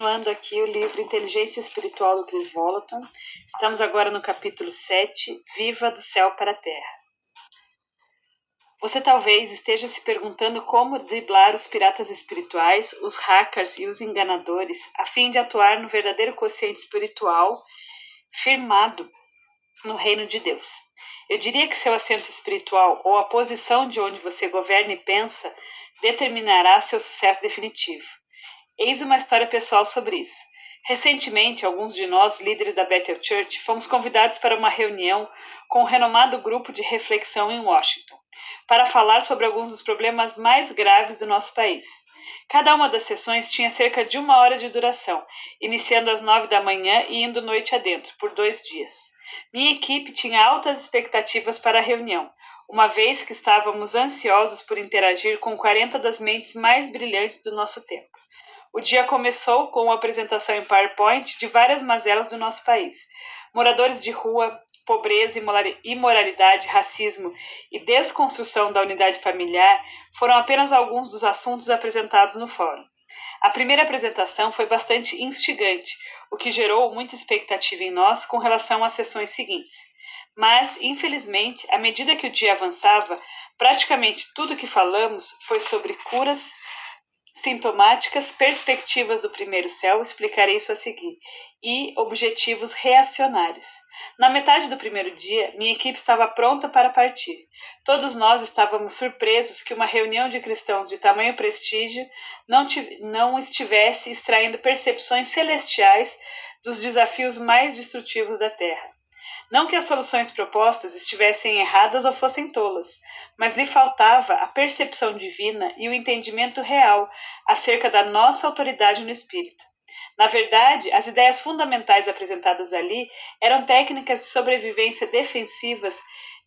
retomando aqui o livro Inteligência Espiritual do Chris Volaton. Estamos agora no capítulo 7, Viva do Céu para a Terra. Você talvez esteja se perguntando como driblar os piratas espirituais, os hackers e os enganadores, a fim de atuar no verdadeiro quociente espiritual firmado no reino de Deus. Eu diria que seu assento espiritual ou a posição de onde você governa e pensa determinará seu sucesso definitivo. Eis uma história pessoal sobre isso. Recentemente, alguns de nós, líderes da Bethel Church, fomos convidados para uma reunião com um renomado grupo de reflexão em Washington, para falar sobre alguns dos problemas mais graves do nosso país. Cada uma das sessões tinha cerca de 1 hora de duração, iniciando às 9 da manhã e indo noite adentro, por 2 dias. Minha equipe tinha altas expectativas para a reunião, uma vez que estávamos ansiosos por interagir com 40 das mentes mais brilhantes do nosso tempo. O dia começou com uma apresentação em PowerPoint de várias mazelas do nosso país. Moradores de rua, pobreza, imoralidade, racismo e desconstrução da unidade familiar foram apenas alguns dos assuntos apresentados no fórum. A primeira apresentação foi bastante instigante, o que gerou muita expectativa em nós com relação às sessões seguintes. Mas, infelizmente, à medida que o dia avançava, praticamente tudo que falamos foi sobre curas sintomáticas, perspectivas do primeiro céu, explicarei isso a seguir, e objetivos reacionários. Na metade do primeiro dia, minha equipe estava pronta para partir. Todos nós estávamos surpresos que uma reunião de cristãos de tamanho prestígio não estivesse extraindo percepções celestiais dos desafios mais destrutivos da Terra. Não que as soluções propostas estivessem erradas ou fossem tolas, mas lhe faltava a percepção divina e o entendimento real acerca da nossa autoridade no espírito. Na verdade, as ideias fundamentais apresentadas ali eram técnicas de sobrevivência defensivas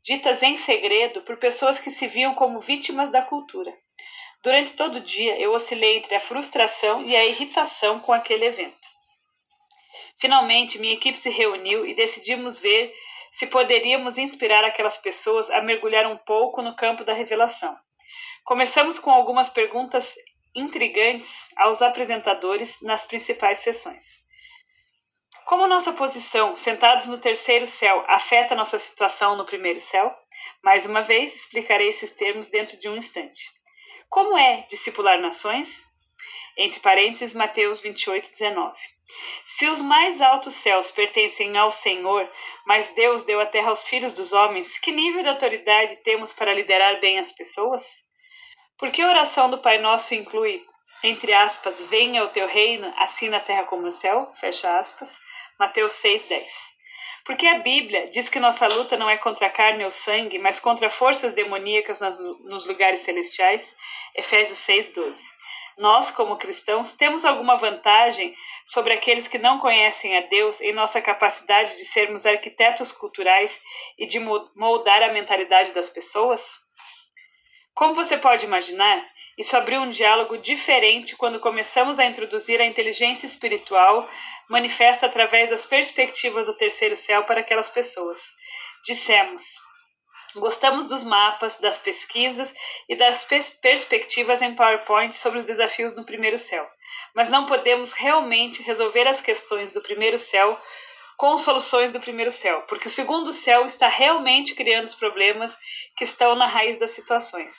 ditas em segredo por pessoas que se viam como vítimas da cultura. Durante todo o dia, eu oscilei entre a frustração e a irritação com aquele evento. Finalmente, minha equipe se reuniu e decidimos ver se poderíamos inspirar aquelas pessoas a mergulhar um pouco no campo da revelação. Começamos com algumas perguntas intrigantes aos apresentadores nas principais sessões. Como nossa posição, sentados no terceiro céu, afeta nossa situação no primeiro céu? Mais uma vez, explicarei esses termos dentro de um instante. Como é discipular nações? Entre parênteses, Mateus 28, 19. Se os mais altos céus pertencem ao Senhor, mas Deus deu a terra aos filhos dos homens, que nível de autoridade temos para liderar bem as pessoas? Por que a oração do Pai Nosso inclui, entre aspas, venha o teu reino, assim na terra como no céu, fecha aspas, Mateus 6, 10. Porque a Bíblia diz que nossa luta não é contra a carne ou sangue, mas contra forças demoníacas nos lugares celestiais, Efésios 6, 12. Nós, como cristãos, temos alguma vantagem sobre aqueles que não conhecem a Deus em nossa capacidade de sermos arquitetos culturais e de moldar a mentalidade das pessoas? Como você pode imaginar, isso abriu um diálogo diferente quando começamos a introduzir a inteligência espiritual manifesta através das perspectivas do terceiro céu para aquelas pessoas. Dissemos: gostamos dos mapas, das pesquisas e das perspectivas em PowerPoint sobre os desafios no primeiro céu, mas não podemos realmente resolver as questões do primeiro céu com soluções do primeiro céu, porque o segundo céu está realmente criando os problemas que estão na raiz das situações.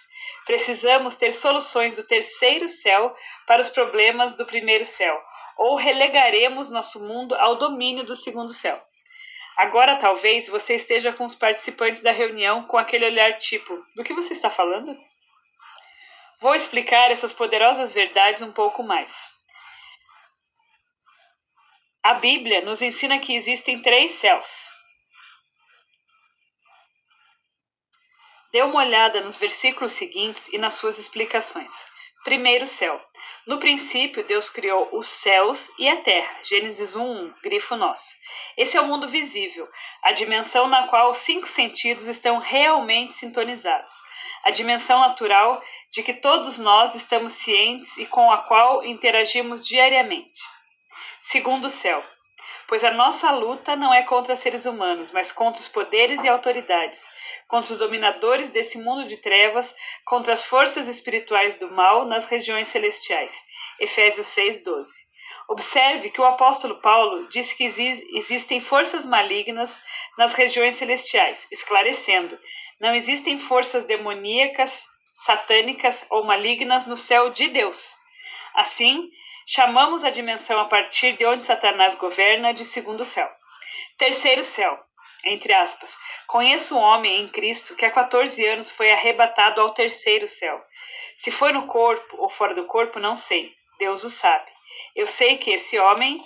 Precisamos ter soluções do terceiro céu para os problemas do primeiro céu, ou relegaremos nosso mundo ao domínio do segundo céu. Agora talvez você esteja com os participantes da reunião com aquele olhar tipo, do que você está falando? Vou explicar essas poderosas verdades um pouco mais. A Bíblia nos ensina que existem 3 céus. Dê uma olhada nos versículos seguintes e nas suas explicações. Primeiro céu. No princípio, Deus criou os céus e a terra. Gênesis 1:1, grifo nosso. Esse é o mundo visível, a dimensão na qual os 5 sentidos estão realmente sintonizados. A dimensão natural de que todos nós estamos cientes e com a qual interagimos diariamente. Segundo céu. Pois a nossa luta não é contra seres humanos, mas contra os poderes e autoridades, contra os dominadores desse mundo de trevas, contra as forças espirituais do mal nas regiões celestiais. Efésios 6, 12. Observe que o apóstolo Paulo disse que existem forças malignas nas regiões celestiais, esclarecendo: não existem forças demoníacas, satânicas ou malignas no céu de Deus. Assim, chamamos a dimensão a partir de onde Satanás governa de segundo céu. Terceiro céu, entre aspas. Conheço um homem em Cristo que há 14 anos foi arrebatado ao terceiro céu. Se foi no corpo ou fora do corpo, não sei. Deus o sabe. Eu sei que esse homem,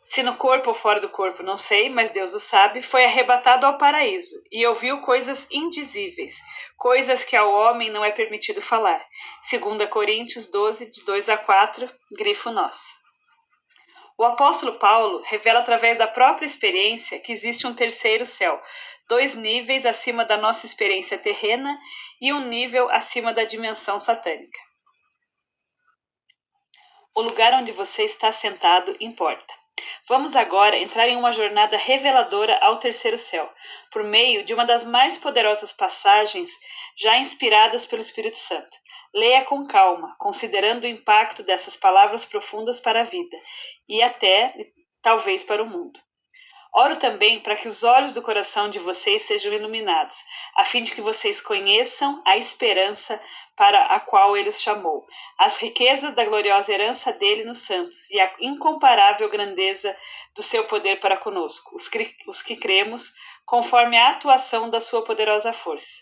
se no corpo ou fora do corpo, não sei, mas Deus o sabe, foi arrebatado ao paraíso e ouviu coisas indizíveis, coisas que ao homem não é permitido falar. 2 Coríntios 12, de 2 a 4, grifo nós. O apóstolo Paulo revela através da própria experiência que existe um terceiro céu, 2 níveis acima da nossa experiência terrena e um nível acima da dimensão satânica. O lugar onde você está sentado importa. Vamos agora entrar em uma jornada reveladora ao terceiro céu, por meio de uma das mais poderosas passagens já inspiradas pelo Espírito Santo. Leia com calma, considerando o impacto dessas palavras profundas para a vida e até, talvez, para o mundo. Oro também para que os olhos do coração de vocês sejam iluminados, a fim de que vocês conheçam a esperança para a qual ele os chamou, as riquezas da gloriosa herança dele nos santos e a incomparável grandeza do seu poder para conosco, os que cremos, conforme a atuação da sua poderosa força.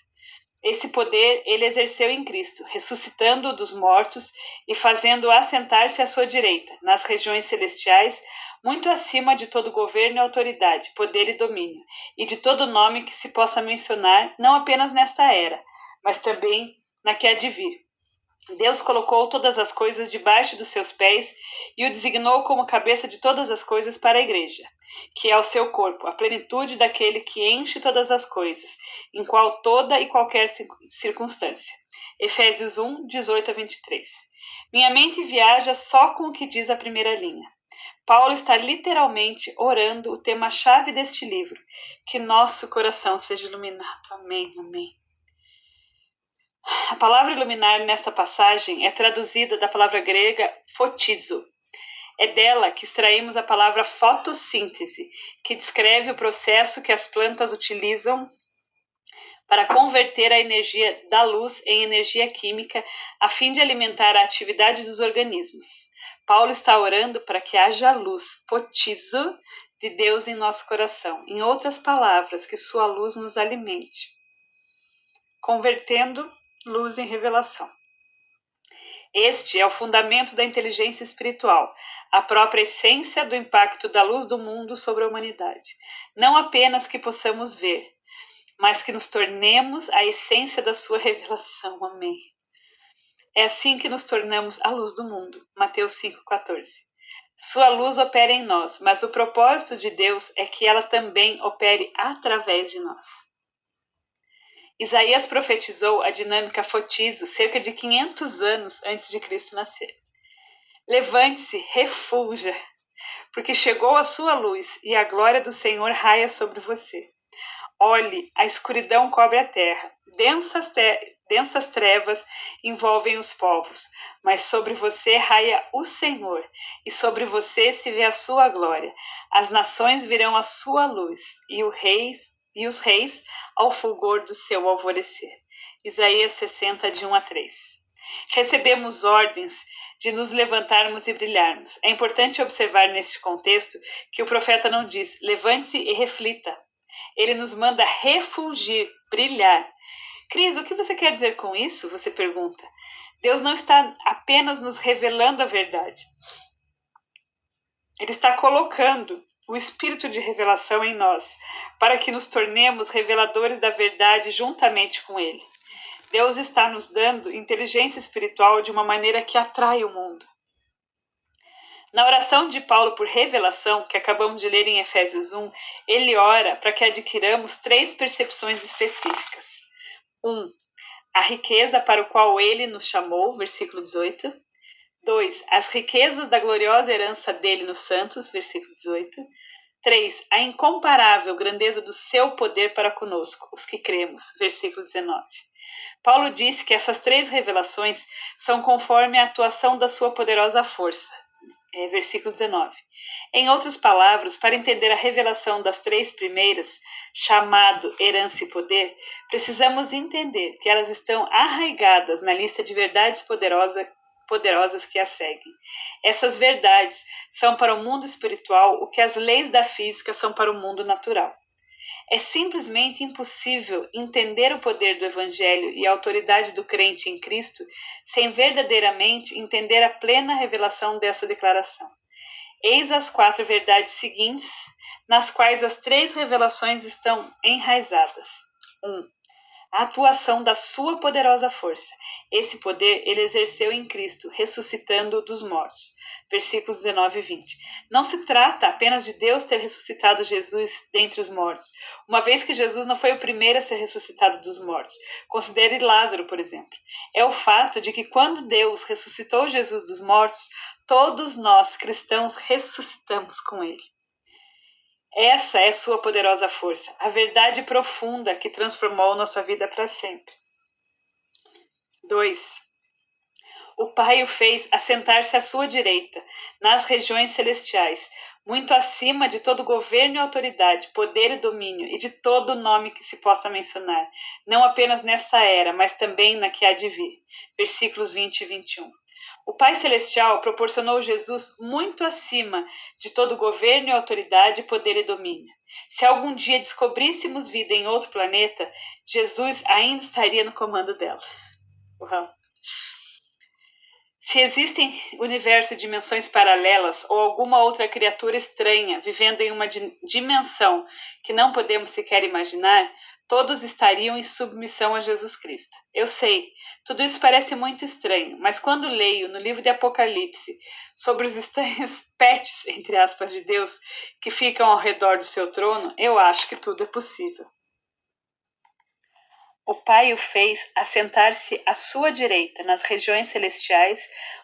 Esse poder ele exerceu em Cristo, ressuscitando-o dos mortos e fazendo-o assentar-se à sua direita, nas regiões celestiais, muito acima de todo governo e autoridade, poder e domínio, e de todo nome que se possa mencionar, não apenas nesta era, mas também na que há de vir. Deus colocou todas as coisas debaixo dos seus pés e o designou como cabeça de todas as coisas para a igreja, que é o seu corpo, a plenitude daquele que enche todas as coisas, em qual toda e qualquer circunstância. Efésios 1, 18 a 23. Minha mente viaja só com o que diz a primeira linha. Paulo está literalmente orando o tema-chave deste livro, que nosso coração seja iluminado. Amém, amém. A palavra iluminar nessa passagem é traduzida da palavra grega fotizo. É dela que extraímos a palavra fotossíntese, que descreve o processo que as plantas utilizam para converter a energia da luz em energia química a fim de alimentar a atividade dos organismos. Paulo está orando para que haja luz, fotizo, de Deus em nosso coração. Em outras palavras, que sua luz nos alimente, convertendo luz em revelação. Este é o fundamento da inteligência espiritual, a própria essência do impacto da luz do mundo sobre a humanidade. Não apenas que possamos ver, mas que nos tornemos a essência da sua revelação. Amém. É assim que nos tornamos a luz do mundo. Mateus 5,14. Sua luz opera em nós, mas o propósito de Deus é que ela também opere através de nós. Isaías profetizou a dinâmica fotizo cerca de 500 anos antes de Cristo nascer. Levante-se, refulja, porque chegou a sua luz e a glória do Senhor raia sobre você. Olhe, a escuridão cobre a terra, densas trevas envolvem os povos, mas sobre você raia o Senhor, e sobre você se vê a sua glória. As nações virão à sua luz, e os reis ao fulgor do seu alvorecer. Isaías 60, de 1 a 3. Recebemos ordens de nos levantarmos e brilharmos. É importante observar neste contexto que o profeta não diz, levante-se e reflita. Ele nos manda refulgir, brilhar. Cris, o que você quer dizer com isso? Você pergunta. Deus não está apenas nos revelando a verdade. Ele está colocando o espírito de revelação em nós, para que nos tornemos reveladores da verdade juntamente com Ele. Deus está nos dando inteligência espiritual de uma maneira que atrai o mundo. Na oração de Paulo por revelação, que acabamos de ler em Efésios 1, ele ora para que adquiramos 3 percepções específicas. 1. A riqueza para o qual ele nos chamou, versículo 18. 2. As riquezas da gloriosa herança dele nos santos, versículo 18. 3. A incomparável grandeza do seu poder para conosco, os que cremos, versículo 19. Paulo disse que essas 3 revelações são conforme a atuação da sua poderosa força, versículo 19. Em outras palavras, para entender a revelação das três primeiras, chamado, herança e poder, precisamos entender que elas estão arraigadas na lista de verdades poderosas que as seguem. Essas verdades são para o mundo espiritual o que as leis da física são para o mundo natural. É simplesmente impossível entender o poder do Evangelho e a autoridade do crente em Cristo sem verdadeiramente entender a plena revelação dessa declaração. Eis as 4 verdades seguintes, nas quais as 3 revelações estão enraizadas. 1. A atuação da sua poderosa força. Esse poder ele exerceu em Cristo, ressuscitando dos mortos. Versículos 19 e 20. Não se trata apenas de Deus ter ressuscitado Jesus dentre os mortos, uma vez que Jesus não foi o primeiro a ser ressuscitado dos mortos. Considere Lázaro, por exemplo. É o fato de que quando Deus ressuscitou Jesus dos mortos, todos nós, cristãos, ressuscitamos com ele. Essa é sua poderosa força, a verdade profunda que transformou nossa vida para sempre. 2. O Pai o fez assentar-se à sua direita, nas regiões celestiais, muito acima de todo governo e autoridade, poder e domínio, e de todo nome que se possa mencionar, não apenas nesta era, mas também na que há de vir. Versículos 20 e 21. O Pai Celestial proporcionou Jesus muito acima de todo governo e autoridade, poder e domínio. Se algum dia descobríssemos vida em outro planeta, Jesus ainda estaria no comando dela. Uhum. Se existem universos e dimensões paralelas ou alguma outra criatura estranha vivendo em uma dimensão que não podemos sequer imaginar, todos estariam em submissão a Jesus Cristo. Eu sei, tudo isso parece muito estranho, mas quando leio no livro de Apocalipse sobre os estranhos pets, entre aspas, de Deus, que ficam ao redor do seu trono, eu acho que tudo é possível. O Pai o fez assentar-se à sua direita nas regiões celestiais,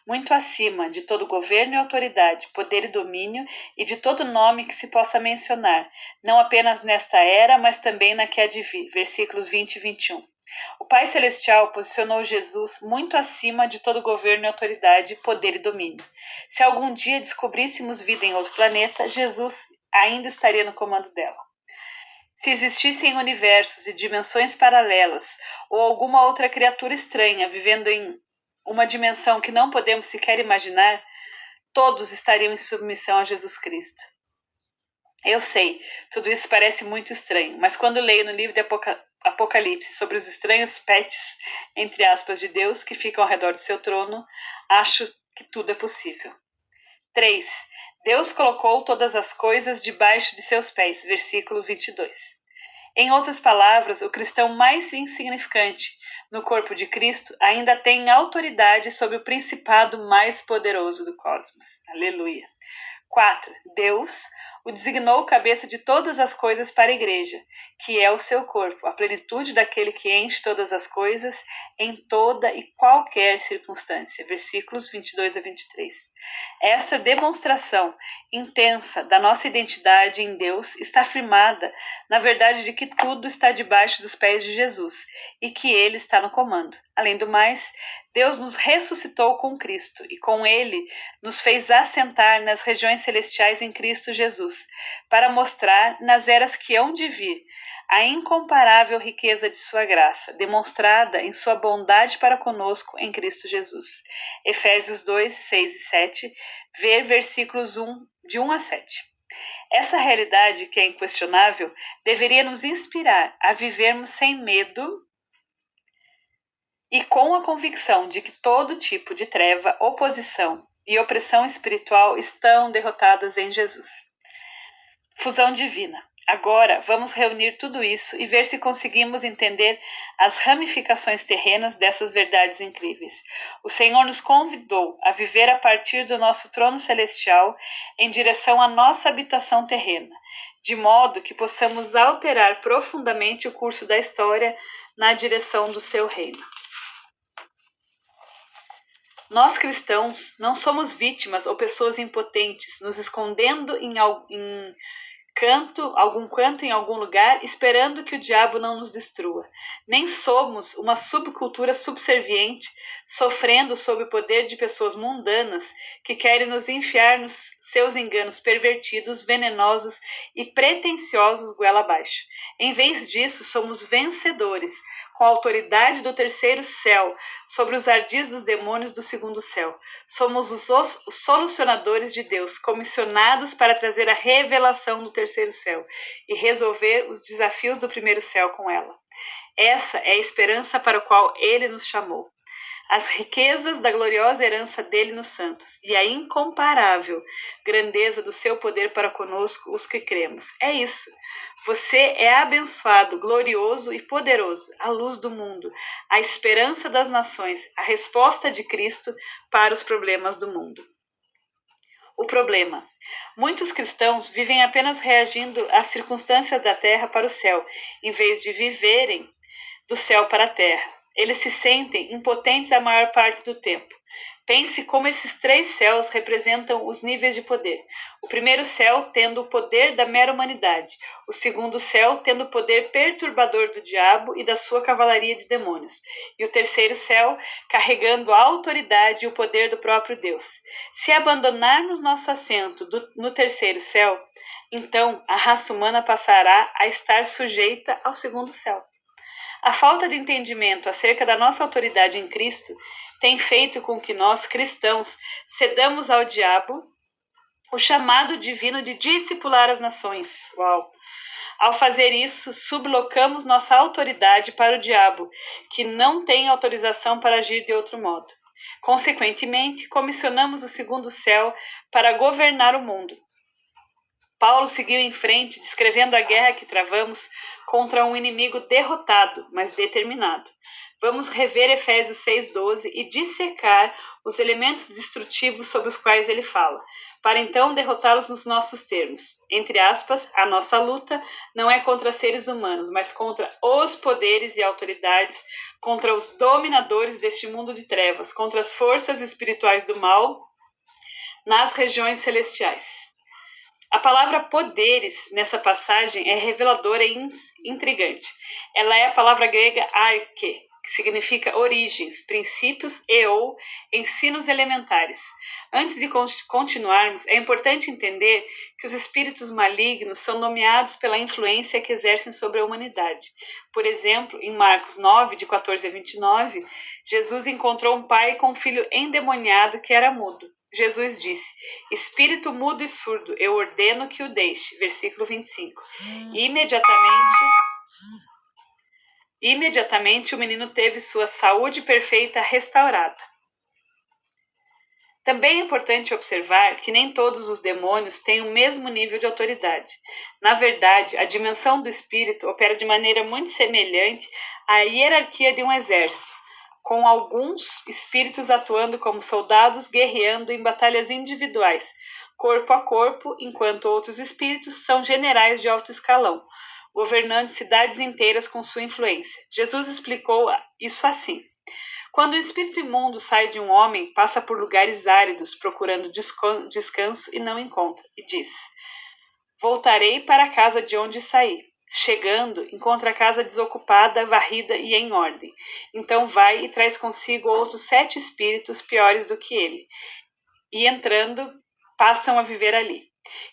muito acima de todo governo e autoridade, poder e domínio, e de todo nome que se possa mencionar, não apenas nesta era, mas também na que há de vir. Versículos 20 e 21. O Pai Celestial posicionou Jesus muito acima de todo governo e autoridade, poder e domínio. Se algum dia descobríssemos vida em outro planeta, Jesus ainda estaria no comando dela. Se existissem universos e dimensões paralelas, ou alguma outra criatura estranha vivendo em uma dimensão que não podemos sequer imaginar, todos estariam em submissão a Jesus Cristo. Eu sei, tudo isso parece muito estranho, mas quando leio no livro de Apocalipse sobre os estranhos pets, entre aspas, de Deus que ficam ao redor de seu trono, acho que tudo é possível. 3. Deus colocou todas as coisas debaixo de seus pés. Versículo 22. Em outras palavras, o cristão mais insignificante no corpo de Cristo ainda tem autoridade sobre o principado mais poderoso do cosmos. Aleluia. 4. Deus o designou cabeça de todas as coisas para a igreja, que é o seu corpo, a plenitude daquele que enche todas as coisas em toda e qualquer circunstância. Versículos 22 a 23. Essa demonstração intensa da nossa identidade em Deus está firmada na verdade de que tudo está debaixo dos pés de Jesus e que Ele está no comando. Além do mais, Deus nos ressuscitou com Cristo e com Ele nos fez assentar nas regiões celestiais em Cristo Jesus, para mostrar nas eras que hão de vir a incomparável riqueza de sua graça, demonstrada em sua bondade para conosco em Cristo Jesus. Efésios 2, 6 e 7, ver versículos de 1 a 7. Essa realidade, que é inquestionável, deveria nos inspirar a vivermos sem medo e com a convicção de que todo tipo de treva, oposição e opressão espiritual estão derrotadas em Jesus. Fusão divina. Agora vamos reunir tudo isso e ver se conseguimos entender as ramificações terrenas dessas verdades incríveis. O Senhor nos convidou a viver a partir do nosso trono celestial em direção à nossa habitação terrena, de modo que possamos alterar profundamente o curso da história na direção do seu reino. Nós cristãos não somos vítimas ou pessoas impotentes, nos escondendo em algum canto em algum lugar, esperando que o diabo não nos destrua. Nem somos uma subcultura subserviente, sofrendo sob o poder de pessoas mundanas que querem nos enfiar nos seus enganos pervertidos, venenosos e pretensiosos goela abaixo. Em vez disso, somos vencedores, com a autoridade do terceiro céu, sobre os ardis dos demônios do segundo céu. Somos os solucionadores de Deus, comissionados para trazer a revelação do terceiro céu e resolver os desafios do primeiro céu com ela. Essa é a esperança para a qual ele nos chamou. As riquezas da gloriosa herança dele nos santos e a incomparável grandeza do seu poder para conosco, os que cremos. É isso. Você é abençoado, glorioso e poderoso, a luz do mundo, a esperança das nações, a resposta de Cristo para os problemas do mundo. O problema. Muitos cristãos vivem apenas reagindo às circunstâncias da terra para o céu, em vez de viverem do céu para a terra. Eles se sentem impotentes a maior parte do tempo. Pense como esses três céus representam os níveis de poder. O primeiro céu tendo o poder da mera humanidade. O segundo céu tendo o poder perturbador do diabo e da sua cavalaria de demônios. E o terceiro céu carregando a autoridade e o poder do próprio Deus. Se abandonarmos nosso assento no terceiro céu, então a raça humana passará a estar sujeita ao segundo céu. A falta de entendimento acerca da nossa autoridade em Cristo tem feito com que nós, cristãos, cedamos ao diabo o chamado divino de discipular as nações. Uau! Ao fazer isso, sublocamos nossa autoridade para o diabo, que não tem autorização para agir de outro modo. Consequentemente, comissionamos o segundo céu para governar o mundo. Paulo seguiu em frente, descrevendo a guerra que travamos contra um inimigo derrotado, mas determinado. Vamos rever Efésios 6,12 e dissecar os elementos destrutivos sobre os quais ele fala, para então derrotá-los nos nossos termos. Entre aspas, a nossa luta não é contra seres humanos, mas contra os poderes e autoridades, contra os dominadores deste mundo de trevas, contra as forças espirituais do mal nas regiões celestiais. A palavra poderes nessa passagem é reveladora e intrigante. Ela é a palavra grega arche, que significa origens, princípios e ou ensinos elementares. Antes de continuarmos, é importante entender que os espíritos malignos são nomeados pela influência que exercem sobre a humanidade. Por exemplo, em Marcos 9, de 14 a 29, Jesus encontrou um pai com um filho endemoniado que era mudo. Jesus disse, espírito mudo e surdo, eu ordeno que o deixe. Versículo 25. Imediatamente o menino teve sua saúde perfeita restaurada. Também é importante observar que nem todos os demônios têm o mesmo nível de autoridade. Na verdade, a dimensão do espírito opera de maneira muito semelhante à hierarquia de um exército, com alguns espíritos atuando como soldados guerreando em batalhas individuais, corpo a corpo, enquanto outros espíritos são generais de alto escalão, governando cidades inteiras com sua influência. Jesus explicou isso assim. Quando o espírito imundo sai de um homem, passa por lugares áridos, procurando descanso e não encontra, e diz, voltarei para a casa de onde saí. Chegando, encontra a casa desocupada, varrida e em ordem. Então vai e traz consigo outros 7 espíritos piores do que ele. E entrando, passam a viver ali.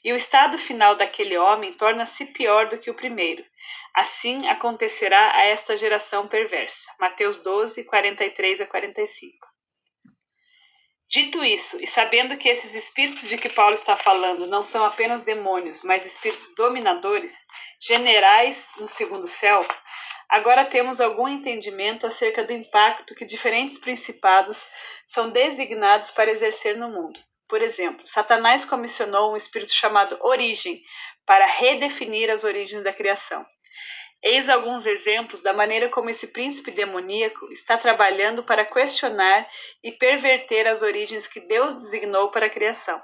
E o estado final daquele homem torna-se pior do que o primeiro. Assim acontecerá a esta geração perversa. Mateus 12, 43 a 45. Dito isso, e sabendo que esses espíritos de que Paulo está falando não são apenas demônios, mas espíritos dominadores, generais no segundo céu, agora temos algum entendimento acerca do impacto que diferentes principados são designados para exercer no mundo. Por exemplo, Satanás comissionou um espírito chamado Origem para redefinir as origens da criação. Eis alguns exemplos da maneira como esse príncipe demoníaco está trabalhando para questionar e perverter as origens que Deus designou para a criação.